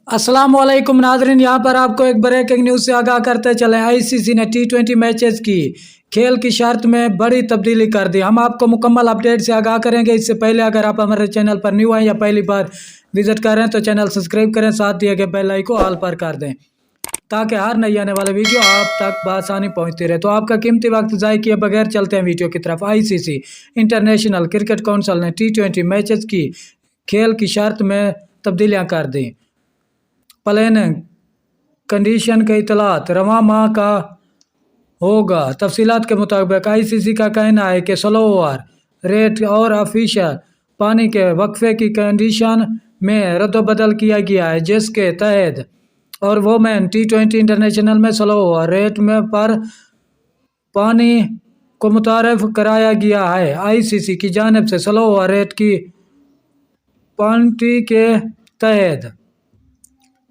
अस्सलाम वालेकुम नाज़रीन, यहाँ पर आपको एक ब्रेकिंग न्यूज़ से आगाह करते चले। आईसीसी ने T20 मैचेस की खेल की शर्त में बड़ी तब्दीली कर दी। हम आपको मुकम्मल अपडेट से आगाह करेंगे। इससे पहले अगर आप हमारे चैनल पर न्यू आए या पहली बार विजिट करें तो चैनल सब्सक्राइब करें, साथ दिए गए बेल आइकन को ऑल पर कर दें ताकि हर नई आने वाले वीडियो आप तक बआसानी पहुंचती रहे। तो आपका कीमती वक्त ज़ाय किए बगैर चलते हैं वीडियो की तरफ। आईसीसी इंटरनेशनल क्रिकेट काउंसिल ने T20 मैचेस की खेल की शर्त में तब्दीलियाँ कर दी। प्लेन कंडीशन के इतलात रवां माह का होगा। तफसीलात के मुताबिक आईसीसी का कहना है कि स्लो ओवर रेट और ऑफिशियल पानी के वक्फे की कंडीशन में रद्दबदल किया गया है, जिसके तहत और वोमेन T20 इंटरनेशनल में स्लो ओवर रेट में पर पानी को मुतारफ कराया गया है। आईसीसी की जानिब से स्लो ओवर रेट की पानी के तहत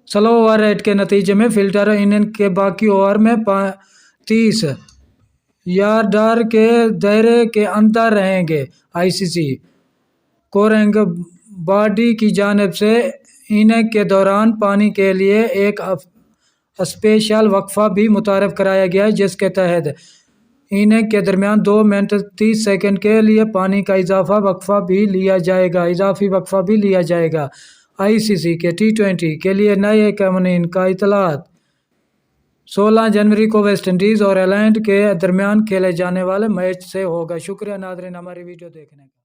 स्लो ओवर रेट के नतीजे में फिल्टर इनिंग के बाकी ओवर में 30 यार्डर के दायरे के अंदर रहेंगे। आईसीसी कोरेंग बॉडी की जानिब से इनिंग के दौरान पानी के लिए एक स्पेशल वक्फा भी मुतारफ कराया गया है, जिसके तहत इनिंग के दरमियान 2 मिनट 30 सेकंड के लिए पानी का इजाफी वक्फा भी लिया जाएगा। आईसीसी के T20 के लिए नए कानून का इतलात 16 जनवरी को वेस्ट इंडीज़ और इंग्लैंड के दरमियान खेले जाने वाले मैच से होगा। शुक्रिया नाज़रीन हमारी वीडियो देखने का।